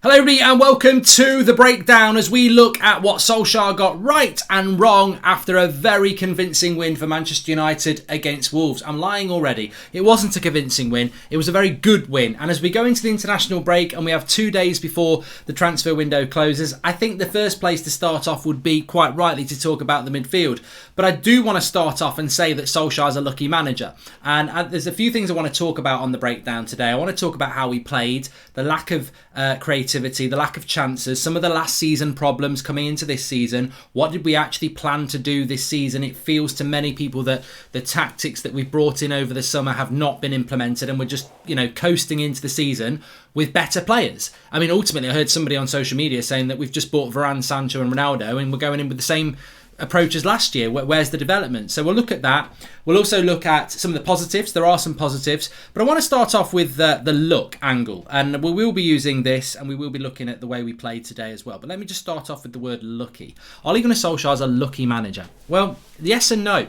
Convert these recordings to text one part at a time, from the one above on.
Hello everybody and welcome to The Breakdown as we look at what Solskjaer got right and wrong after a very convincing win for Manchester United against Wolves. I'm lying already. It wasn't a convincing win. It was a very good win. And as we go into the international break and we have 2 days before the transfer window closes, I think the first place to start off would be quite rightly to talk about the midfield. But I do want to start off and say that Solskjaer's a lucky manager. And there's a few things I want to talk about on The Breakdown today. I want to talk about how he played, the lack of creativity, the lack of chances, some of the last season problems coming into this season. What did we actually plan to do this season? It feels to many people that the tactics that we've brought in over the summer have not been implemented and we're just, coasting into the season with better players. I mean, ultimately, I heard somebody on social media saying that we've just bought Varane, Sancho and Ronaldo and we're going in with the same approach as last year. Where's the development? So we'll look at that. We'll also look at some of the positives. There are some positives, but I want to start off with the look angle, and we will be using this and we will be looking at the way we played today as well. But let me just start off with the word lucky. Ole Gunnar Solskjaer is a lucky manager. Well, yes and no.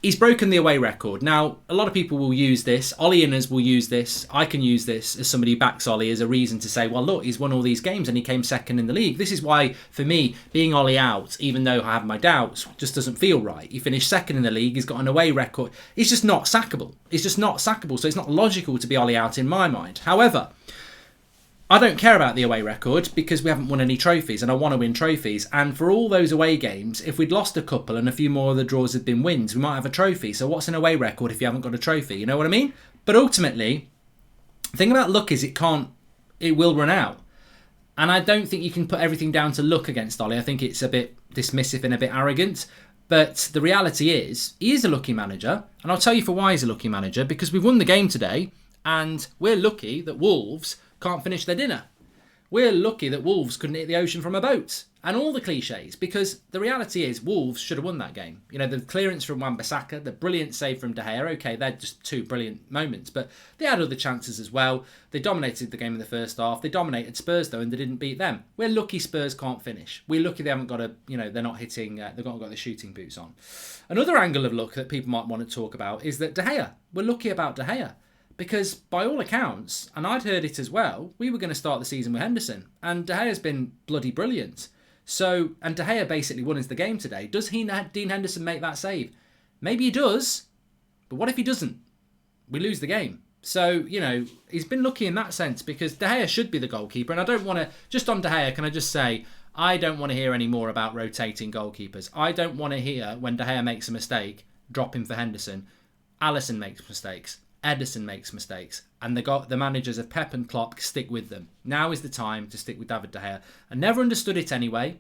He's broken the away record. Now, a lot of people will use this. Ole-inners will use this. I can use this as somebody who backs Ole as a reason to say, well, look, he's won all these games and he came second in the league. This is why, for me, being Ole out, even though I have my doubts, just doesn't feel right. He finished second in the league. He's got an away record. He's just not sackable. It's just not sackable. So it's not logical to be Ole out in my mind. However, I don't care about the away record because we haven't won any trophies and I want to win trophies. And for all those away games, if we'd lost a couple and a few more of the draws had been wins, we might have a trophy. So what's an away record if you haven't got a trophy? You know what I mean? But ultimately, the thing about luck is it will run out. And I don't think you can put everything down to luck against Ole. I think it's a bit dismissive and a bit arrogant. But the reality is, he is a lucky manager. And I'll tell you for why he's a lucky manager. Because we've won the game today and we're lucky that Wolves can't finish their dinner. We're lucky that Wolves couldn't hit the ocean from a boat. And all the cliches, because the reality is Wolves should have won that game. The clearance from Wan-Bissaka, the brilliant save from De Gea. Okay, they're just two brilliant moments, but they had other chances as well. They dominated the game in the first half. They dominated Spurs though, and they didn't beat them. We're lucky Spurs can't finish. We're lucky they haven't got they're not hitting, they've not got the shooting boots on. Another angle of luck that people might want to talk about is that De Gea. We're lucky about De Gea. Because by all accounts, and I'd heard it as well, we were going to start the season with Henderson. And De Gea's been bloody brilliant. And De Gea basically won us the game today. Does Dean Henderson make that save? Maybe he does. But what if he doesn't? We lose the game. So, he's been lucky in that sense because De Gea should be the goalkeeper. And I don't want to, just on De Gea, can I just say, I don't want to hear any more about rotating goalkeepers. I don't want to hear when De Gea makes a mistake, drop him for Henderson. Alisson makes mistakes. Ederson makes mistakes, and the managers of Pep and Klopp stick with them. Now is the time to stick with David De Gea. I never understood it anyway.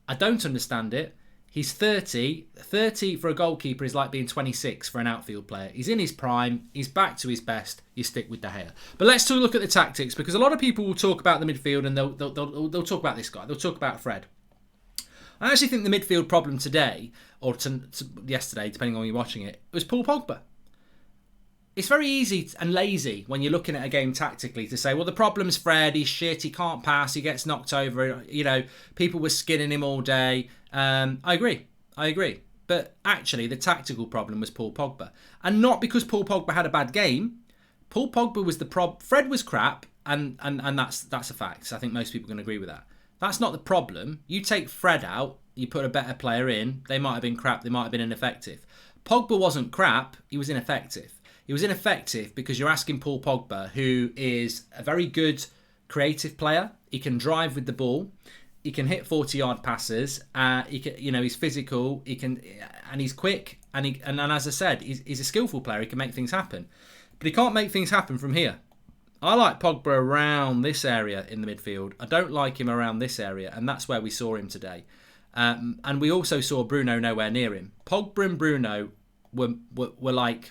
I don't understand it. He's 30. 30 for a goalkeeper is like being 26 for an outfield player. He's in his prime. He's back to his best. You stick with De Gea. But let's look at the tactics, because a lot of people will talk about the midfield and they'll talk about this guy. They'll talk about Fred. I actually think the midfield problem today, or yesterday, depending on when you're watching it, was Paul Pogba. It's very easy and lazy when you're looking at a game tactically to say, well, the problem's Fred, he's shit, he can't pass, he gets knocked over, people were skinning him all day. I agree. But actually, the tactical problem was Paul Pogba. And not because Paul Pogba had a bad game. Paul Pogba was the problem. Fred was crap, and that's a fact. I think most people can agree with that. That's not the problem. You take Fred out, you put a better player in, they might have been crap, they might have been ineffective. Pogba wasn't crap, he was ineffective. He was ineffective because you're asking Paul Pogba, who is a very good creative player. He can drive with the ball. He can hit 40-yard passes. He's physical. And he's quick. And as I said, he's a skillful player. He can make things happen, but he can't make things happen from here. I like Pogba around this area in the midfield. I don't like him around this area, and that's where we saw him today. And we also saw Bruno nowhere near him. Pogba and Bruno were like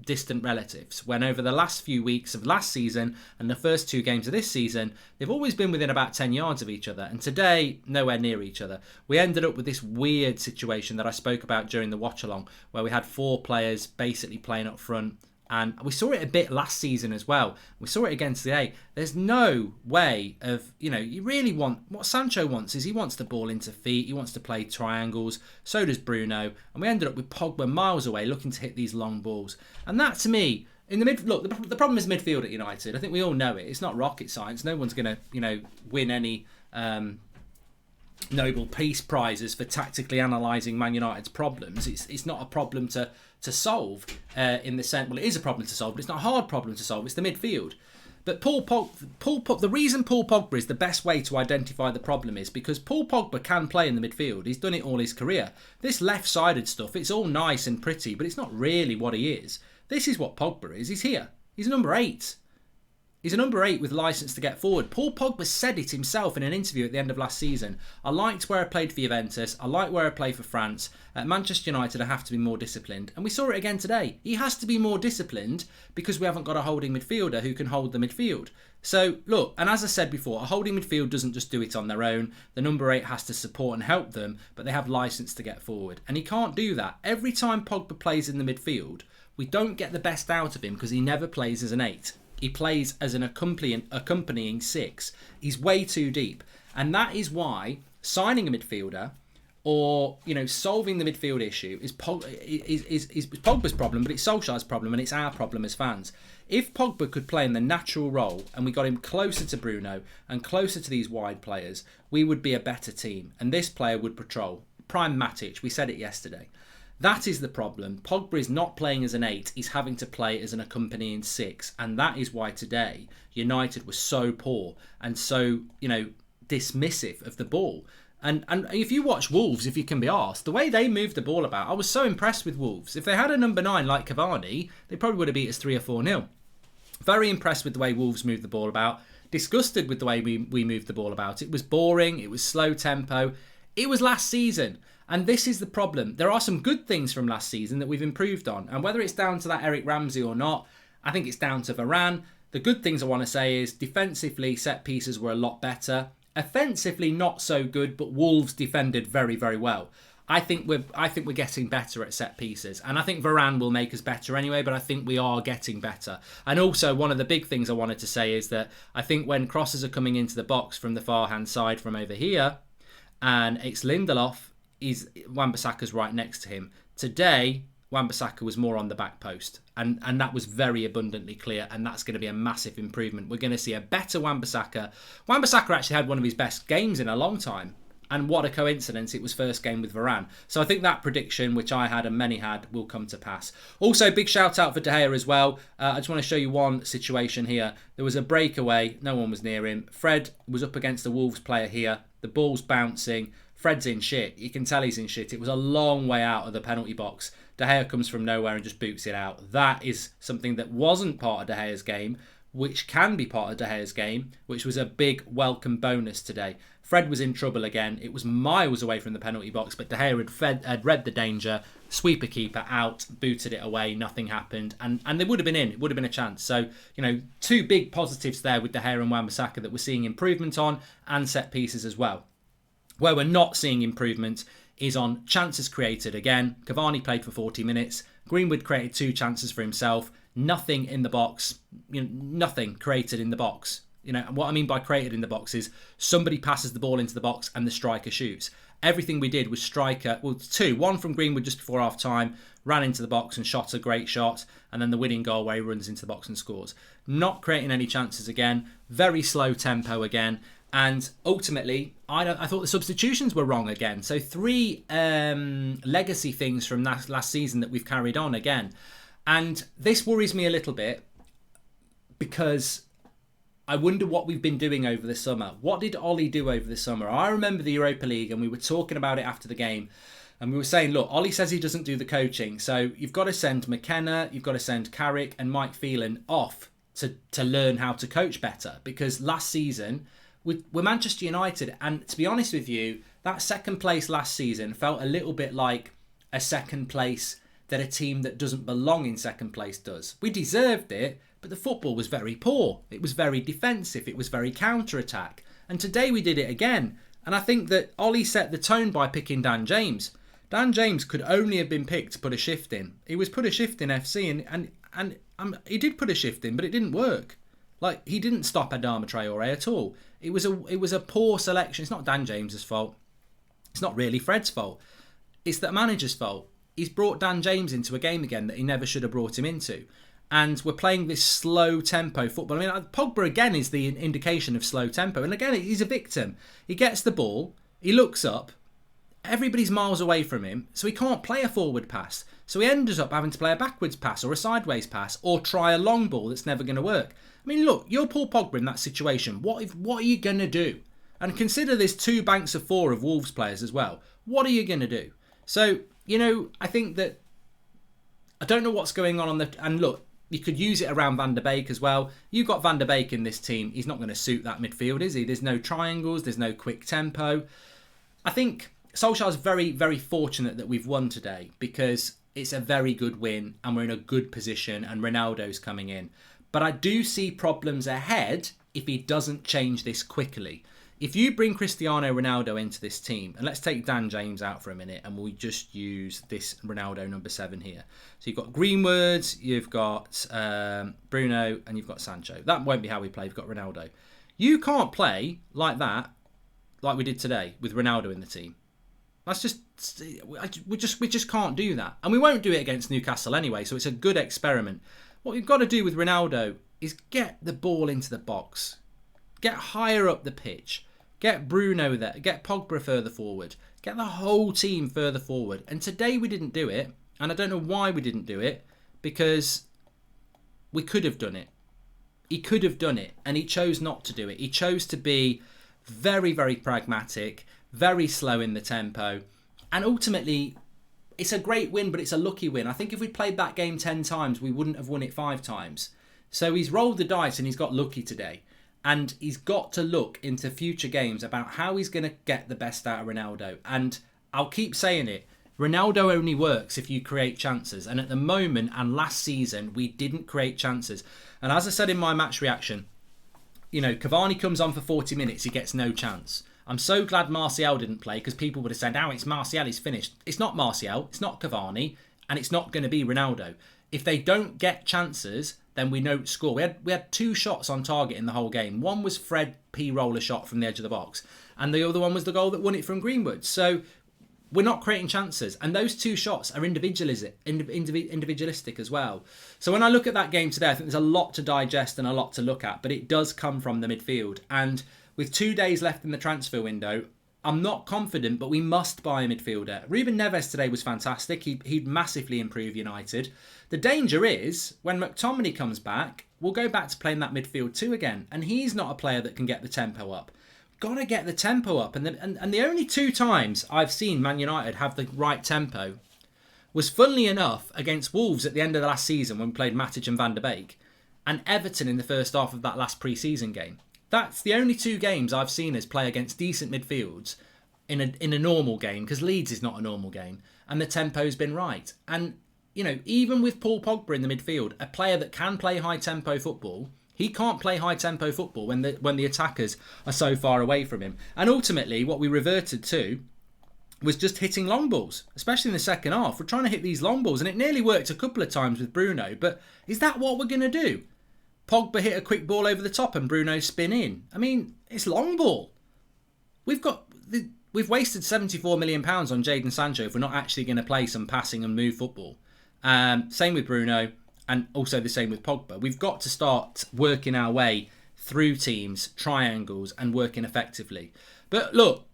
distant relatives, when over the last few weeks of last season and the first 2 games of this season, they've always been within about 10 yards of each other, and today nowhere near each other. We ended up with this weird situation that I spoke about during the watch along, where we had 4 players basically playing up front, and we saw it a bit last season as well. We saw it against the A. There's no way of, you really want, what Sancho wants is he wants the ball into feet, he wants to play triangles, so does Bruno, and we ended up with Pogba miles away looking to hit these long balls. And that to me In the look, the problem is midfield at United. I think we all know it. It's not rocket science. No one's going to, win any Nobel Peace Prizes for tactically analysing Man United's problems. It's not a problem to solve in the sense. Well, it is a problem to solve, but it's not a hard problem to solve. It's the midfield. But the reason Paul Pogba is the best way to identify the problem is because Paul Pogba can play in the midfield. He's done it all his career. This left-sided stuff, it's all nice and pretty, but it's not really what he is. This is what Pogba is. He's here. He's a number 8. He's a number 8 with licence to get forward. Paul Pogba said it himself in an interview at the end of last season. I liked where I played for Juventus. I like where I play for France. At Manchester United, I have to be more disciplined. And we saw it again today. He has to be more disciplined because we haven't got a holding midfielder who can hold the midfield. So, look, and as I said before, a holding midfield doesn't just do it on their own. The number 8 has to support and help them, but they have licence to get forward. And he can't do that. Every time Pogba plays in the midfield, we don't get the best out of him because he never plays as an 8. He plays as an accompanying 6. He's way too deep. And that is why signing a midfielder or, solving the midfield issue is Pogba's problem, but it's Solskjaer's problem and it's our problem as fans. If Pogba could play in the natural role and we got him closer to Bruno and closer to these wide players, we would be a better team. And this player would patrol. Prime Matic, we said it yesterday. That is the problem. Pogba is not playing as an 8. He's having to play as an accompanying 6. And that is why today United was so poor and so, dismissive of the ball. And if you watch Wolves, if you can be asked, the way they moved the ball about, I was so impressed with Wolves. If they had a number 9 like Cavani, they probably would have beat us 3 or 4-0. Very impressed with the way Wolves moved the ball about. Disgusted with the way we moved the ball about. It was boring. It was slow tempo. It was last season. And this is the problem. There are some good things from last season that we've improved on. And whether it's down to that Eric Ramsey or not, I think it's down to Varane. The good things I want to say is defensively, set pieces were a lot better. Offensively, not so good, but Wolves defended very, very well. I think we're getting better at set pieces. And I think Varane will make us better anyway, but I think we are getting better. And also, one of the big things I wanted to say is that I think when crosses are coming into the box from the far-hand side from over here, and it's Lindelof, Wan-Bissaka's right next to him. Today, Wan-Bissaka was more on the back post. And that was very abundantly clear. And that's going to be a massive improvement. We're going to see a better Wan-Bissaka. Wan-Bissaka actually had one of his best games in a long time. And what a coincidence, it was first game with Varane. So I think that prediction, which I had and many had, will come to pass. Also, big shout out for De Gea as well. I just want to show you one situation here. There was a breakaway. No one was near him. Fred was up against the Wolves player here. The ball's bouncing. Fred's in shit. You can tell he's in shit. It was a long way out of the penalty box. De Gea comes from nowhere and just boots it out. That is something that wasn't part of De Gea's game, which can be part of De Gea's game, which was a big welcome bonus today. Fred was in trouble again. It was miles away from the penalty box, but De Gea had read the danger, sweeper keeper out, booted it away, nothing happened, and they would have been in. It would have been a chance. So, two big positives there with De Gea and Wan-Bissaka that we're seeing improvement on, and set pieces as well. Where we're not seeing improvement is on chances created. Again, Cavani played for 40 minutes. Greenwood created 2 chances for himself. Nothing in the box. Nothing created in the box. What I mean by created in the box is somebody passes the ball into the box and the striker shoots. Everything we did was striker. Well, 2. One from Greenwood just before half time, ran into the box and shot a great shot. And then the winning goal where he runs into the box and scores. Not creating any chances again. Very slow tempo again. And ultimately, I thought the substitutions were wrong again. So 3 legacy things from last season that we've carried on again. And this worries me a little bit because I wonder what we've been doing over the summer. What did Ollie do over the summer? I remember the Europa League and we were talking about it after the game. And we were saying, look, Ollie says he doesn't do the coaching. So you've got to send McKenna, you've got to send Carrick and Mike Phelan off to learn how to coach better. Because last season, we're Manchester United, and to be honest with you, that second place last season felt a little bit like a second place that a team that doesn't belong in second place does. We deserved it, but the football was very poor. It was very defensive. It was very counter-attack. And today we did it again. And I think that Ollie set the tone by picking Dan James. Dan James could only have been picked to put a shift in. He was put a shift in FC, and he did put a shift in, but it didn't work. Like, he didn't stop Adama Traore at all. It was a poor selection. It's not Dan James's fault. It's not really Fred's fault. It's the manager's fault. He's brought Dan James into a game again that he never should have brought him into. And we're playing this slow tempo football. I mean, Pogba again is the indication of slow tempo. And again, he's a victim. He gets the ball, he looks up, everybody's miles away from him, so he can't play a forward pass. So he ends up having to play a backwards pass or a sideways pass or try a long ball that's never going to work. I mean, look, you're Paul Pogba in that situation. What are you going to do? And consider there's 2 banks of 4 of Wolves players as well. What are you going to do? So, I think that I don't know what's going on the... And look, you could use it around Van der Beek as well. You've got Van der Beek in this team. He's not going to suit that midfield, is he? There's no triangles. There's no quick tempo. I think Solskjaer's very, very fortunate that we've won today because it's a very good win and we're in a good position and Ronaldo's coming in. But I do see problems ahead if he doesn't change this quickly. If you bring Cristiano Ronaldo into this team, and let's take Dan James out for a minute and we'll just use this Ronaldo number 7 here. So you've got Greenwood, you've got Bruno, and you've got Sancho. That won't be how we play. You've got Ronaldo. You can't play like that, like we did today with Ronaldo in the team. That's just we just can't do that, and we won't do it against Newcastle anyway. So it's a good experiment. What we've got to do with Ronaldo is get the ball into the box, get higher up the pitch. Get Bruno there. Get Pogba further forward. Get the whole team further forward. And today we didn't do it. And I don't know why we didn't do it. Because we could have done it. He could have done it. And he chose not to do it. He chose to be very, very pragmatic. Very slow in the tempo. And ultimately, it's a great win, but it's a lucky win. I think if we played that game 10 times, we wouldn't have won it 5 times. So he's rolled the dice and he's got lucky today. And he's got to look into future games about how he's going to get the best out of Ronaldo. And I'll keep saying it. Ronaldo only works if you create chances. And at the moment and last season, we didn't create chances. And as I said in my match reaction, Cavani comes on for 40 minutes. He gets no chance. I'm so glad Martial didn't play because people would have said, it's Martial, he's finished. It's not Martial. It's not Cavani. And it's not going to be Ronaldo. If they don't get chances, then we don't score. We had 2 shots on target in the whole game. One was Fred P. Roller shot from the edge of the box. And the other one was the goal that won it from Greenwood. So we're not creating chances. And those 2 shots are individualistic as well. So when I look at that game today, I think there's a lot to digest and a lot to look at. But it does come from the midfield. And with 2 days left in the transfer window, I'm not confident, but we must buy a midfielder. Ruben Neves today was fantastic. He'd massively improve United. The danger is, when McTominay comes back, we'll go back to playing that midfield 2 again. And he's not a player that can get the tempo up. Got to get the tempo up. And the only 2 times I've seen Man United have the right tempo was, funnily enough, against Wolves at the end of the last season when we played Matic and Van der Beek, and Everton in the first half of that last pre-season game. That's the only 2 games I've seen us play against decent midfields in a normal game, because Leeds is not a normal game, and the tempo's been right. And, even with Paul Pogba in the midfield, a player that can play high-tempo football, he can't play high-tempo football when the attackers are so far away from him. And ultimately, what we reverted to was just hitting long balls, especially in the second half. We're trying to hit these long balls, and it nearly worked a couple of times with Bruno, but is that what we're going to do? Pogba hit a quick ball over the top and Bruno spin in. I mean, it's long ball. We've wasted £74 million on Jadon Sancho if we're not actually going to play some passing and move football. Same with Bruno, and also the same with Pogba. We've got to start working our way through teams, triangles, and working effectively. But look,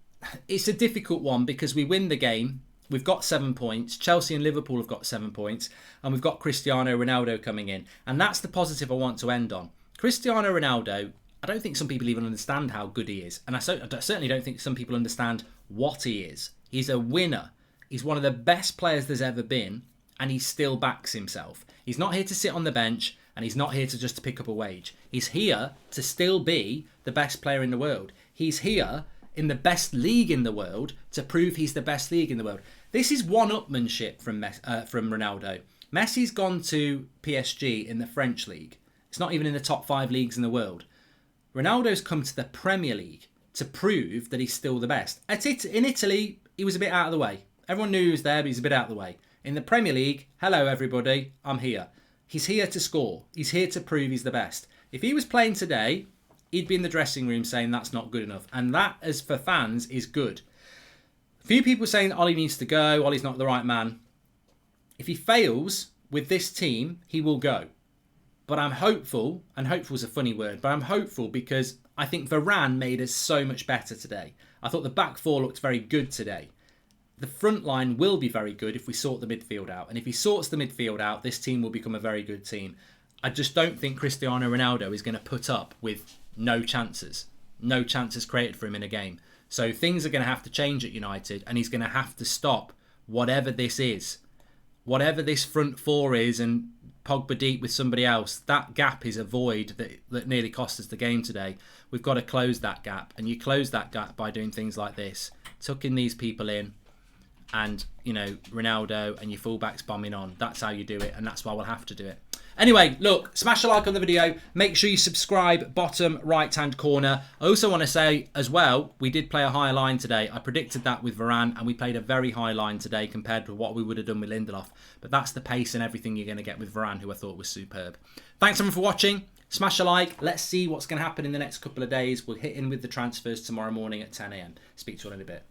it's a difficult one because we win the game. We've got 7 points. Chelsea and Liverpool have got 7 points. And we've got Cristiano Ronaldo coming in. And that's the positive I want to end on. Cristiano Ronaldo, I don't think some people even understand how good he is. And I certainly don't think some people understand what he is. He's a winner. He's one of the best players there's ever been. And he still backs himself. He's not here to sit on the bench. And he's not here to just pick up a wage. He's here to still be the best player in the world. He's here in the best league in the world to prove he's the best league in the world. This is one-upmanship from Ronaldo. Messi's gone to PSG in the French league. It's not even in the top 5 leagues in the world. Ronaldo's come to the Premier League to prove that he's still the best. In Italy, he was a bit out of the way. Everyone knew he was there, but he's a bit out of the way. In the Premier League, hello everybody, I'm here. He's here to score. He's here to prove he's the best. If he was playing today, he'd be in the dressing room saying that's not good enough. And that, as for fans, is good. A few people saying Ollie needs to go, Ollie's not the right man. If he fails with this team, he will go. But I'm hopeful, and hopeful is a funny word, but I'm hopeful because I think Varane made us so much better today. I thought the back four looked very good today. The front line will be very good if we sort the midfield out. And if he sorts the midfield out, this team will become a very good team. I just don't think Cristiano Ronaldo is going to put up with no chances. No chances created for him in a game. So things are going to have to change at United, and he's going to have to stop whatever this is. Whatever this front four is, and Pogba deep with somebody else, that gap is a void that nearly cost us the game today. We've got to close that gap, and you close that gap by doing things like this, tucking these people in, and, you know, Ronaldo and your fullbacks bombing on. That's how you do it, and that's why we'll have to do it. Anyway, look, smash a like on the video. Make sure you subscribe, bottom right-hand corner. I also want to say as well, we did play a higher line today. I predicted that with Varane, and we played a very high line today compared to what we would have done with Lindelof. But that's the pace and everything you're going to get with Varane, who I thought was superb. Thanks everyone for watching. Smash a like. Let's see what's going to happen in the next couple of days. We'll hit in with the transfers tomorrow morning at 10 AM. Speak to you all in a bit.